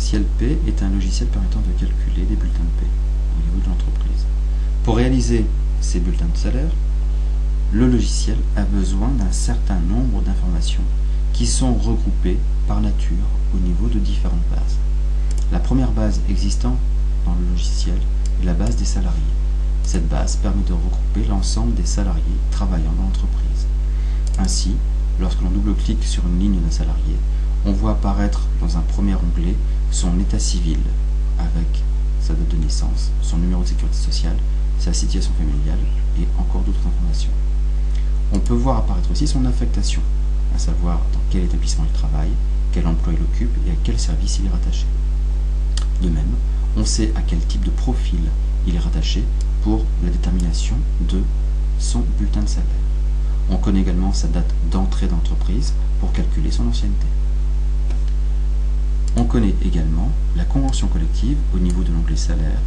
logiciel P est un logiciel permettant de calculer des bulletins de paie au niveau de l'entreprise. Pour réaliser ces bulletins de salaire, le logiciel a besoin d'un certain nombre d'informations qui sont regroupées par nature au niveau de différentes bases. La première base existant dans le logiciel est la base des salariés. Cette base permet de regrouper l'ensemble des salariés travaillant dans l'entreprise. Ainsi, lorsque l'on double-clique sur une ligne d'un salarié, on voit apparaître dans un premier onglet son état civil avec sa date de naissance, son numéro de sécurité sociale, sa situation familiale et encore d'autres informations. On peut voir apparaître aussi son affectation, à savoir dans quel établissement il travaille, quel emploi il occupe et à quel service il est rattaché. De même, on sait à quel type de profil il est rattaché pour la détermination de son bulletin de salaire. On connaît également sa date d'entrée d'entreprise pour calculer son ancienneté. On connaît également la convention collective au niveau de l'onglet salaire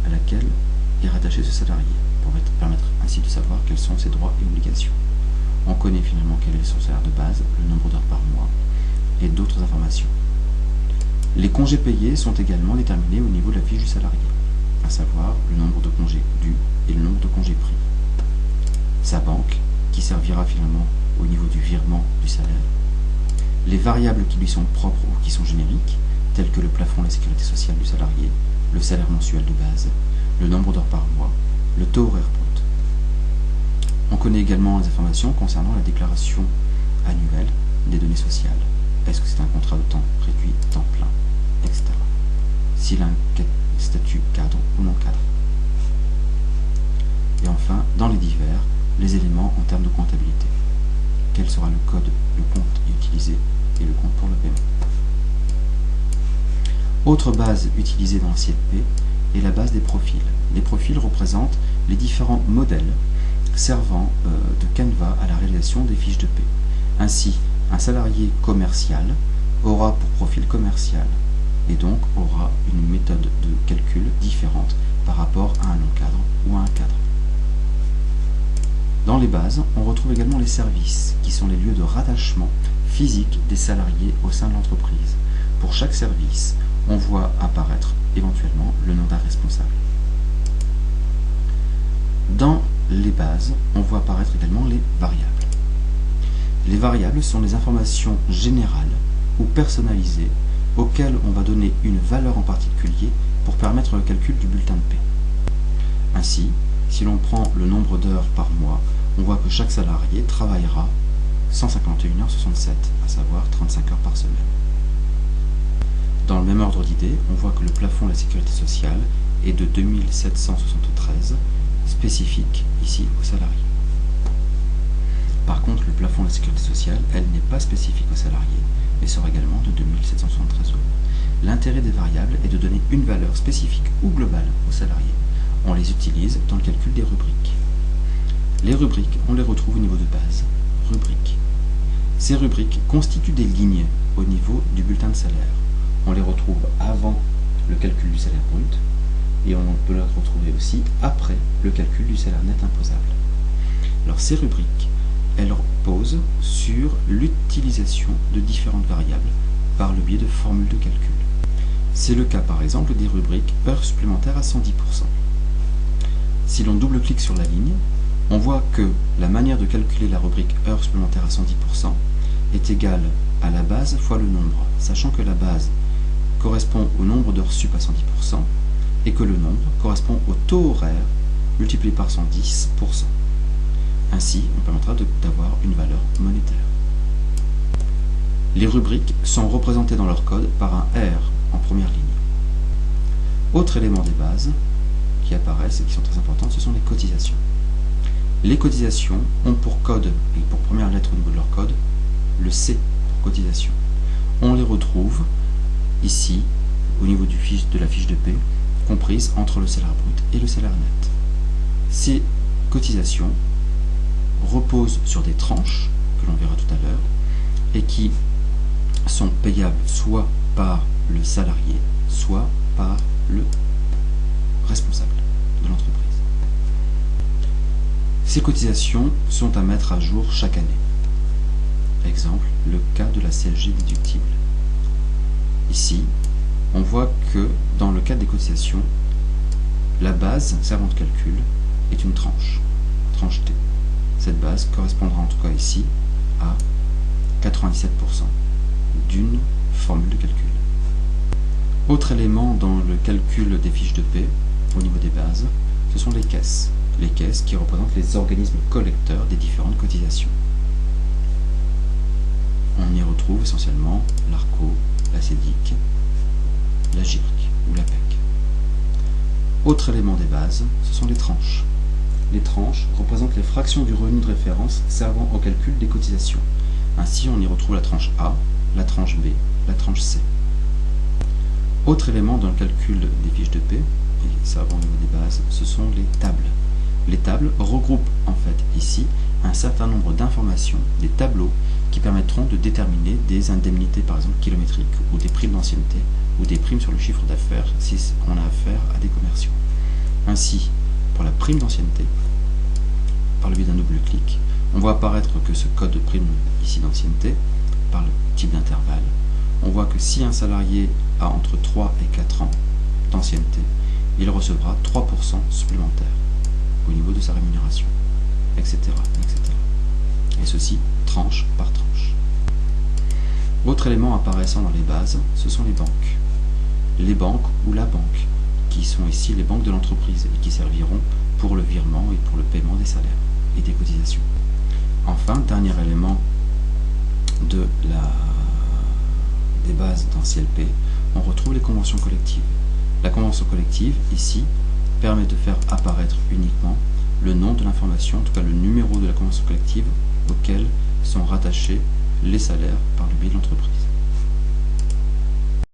à laquelle est rattaché ce salarié, pour permettre ainsi de savoir quels sont ses droits et obligations. On connaît finalement quel est son salaire de base, le nombre d'heures par mois et d'autres informations. Les congés payés sont également déterminés au niveau de la fiche du salarié, à savoir le nombre de congés dus et le nombre de congés pris. Sa banque, qui servira finalement au niveau du virement du salaire. Les variables qui lui sont propres ou qui sont génériques, telles que le plafond de la sécurité sociale du salarié, le salaire mensuel de base, le nombre d'heures par mois, le taux horaire brut. On connaît également les informations concernant la déclaration annuelle des données sociales. Est-ce que c'est un contrat de temps réduit, temps plein, etc. S'il a un statut cadre ou non cadre. Et enfin, dans les divers, les éléments en termes de comptabilité. Quel sera le code, le compte utilisé et le compte pour le paiement. Autre base utilisée dans l'assiette P est la base des profils. Les profils représentent les différents modèles servant de canevas à la réalisation des fiches de paie. Ainsi, un salarié commercial aura pour profil commercial et donc aura une méthode de calcul différente par rapport à un non-cadre ou à un cadre. Dans les bases, on retrouve également les services, qui sont les lieux de rattachement physique des salariés au sein de l'entreprise. Pour chaque service, on voit apparaître éventuellement le nom d'un responsable. Dans les bases, on voit apparaître également les variables. Les variables sont les informations générales ou personnalisées auxquelles on va donner une valeur en particulier pour permettre le calcul du bulletin de paie. Ainsi, si l'on prend le nombre d'heures par mois, on voit que chaque salarié travaillera 151h67, à savoir 35 heures par semaine. Dans le même ordre d'idée, on voit que le plafond de la sécurité sociale est de 2773, spécifique ici aux salariés. Par contre, le plafond de la sécurité sociale, elle n'est pas spécifique aux salariés, mais sera également de 2773 euros. L'intérêt des variables est de donner une valeur spécifique ou globale aux salariés. On les utilise dans le calcul des rubriques. Les rubriques, on les retrouve au niveau de base, rubriques. Ces rubriques constituent des lignes au niveau du bulletin de salaire. On les retrouve avant le calcul du salaire brut et on peut les retrouver aussi après le calcul du salaire net imposable. Alors ces rubriques, elles reposent sur l'utilisation de différentes variables par le biais de formules de calcul. C'est le cas par exemple des rubriques heures supplémentaires à 110%. Si l'on double-clique sur la ligne, on voit que la manière de calculer la rubrique heures supplémentaires à 110% est égale à la base fois le nombre, sachant que la base correspond au nombre d'heures sup à 110% et que le nombre correspond au taux horaire multiplié par 110%. Ainsi, on permettra d'avoir une valeur monétaire. Les rubriques sont représentées dans leur code par un R en première ligne. Autre élément des bases qui apparaissent et qui sont très importantes, ce sont les cotisations. Les cotisations ont pour code et pour première lettre au niveau de leur code le C pour cotisation. On les retrouve ici au niveau de la fiche de paie, comprise entre le salaire brut et le salaire net. Ces cotisations reposent sur des tranches que l'on verra tout à l'heure et qui sont payables soit par le salarié, soit par le responsable de l'entreprise. Ces cotisations sont à mettre à jour chaque année. Exemple, le cas de la CSG déductible. Ici, on voit que dans le cas des cotisations, la base servant de calcul est une tranche T. Cette base correspondra en tout cas ici à 97% d'une formule de calcul. Autre élément dans le calcul des fiches de paie au niveau des bases, ce sont les caisses. Les caisses qui représentent les organismes collecteurs des différentes cotisations. On y retrouve essentiellement l'ARCO, la CEDIC, la GIRC ou la PEC. Autre élément des bases, ce sont les tranches. Les tranches représentent les fractions du revenu de référence servant au calcul des cotisations. Ainsi, on y retrouve la tranche A, la tranche B, la tranche C. Autre élément dans le calcul des fiches de paie, et servant au niveau des bases, ce sont les tables. Les tables regroupent en fait ici un certain nombre d'informations, des tableaux qui permettront de déterminer des indemnités par exemple kilométriques ou des primes d'ancienneté ou des primes sur le chiffre d'affaires si on a affaire à des commerciaux. Ainsi, pour la prime d'ancienneté, par le biais d'un double clic, on voit apparaître que ce code de prime ici d'ancienneté, par le type d'intervalle, on voit que si un salarié a entre 3 et 4 ans d'ancienneté, il recevra 3% supplémentaires au niveau de sa rémunération, etc., etc. Et ceci tranche par tranche. Autre élément apparaissant dans les bases, ce sont les banques. Les banques ou la banque, qui sont ici les banques de l'entreprise et qui serviront pour le virement et pour le paiement des salaires et des cotisations. Enfin, dernier élément des bases dans CLP, on retrouve les conventions collectives. La convention collective, ici, permet de faire apparaître uniquement le nom de l'information, en tout cas le numéro de la convention collective auquel sont rattachés les salaires par le biais de l'entreprise.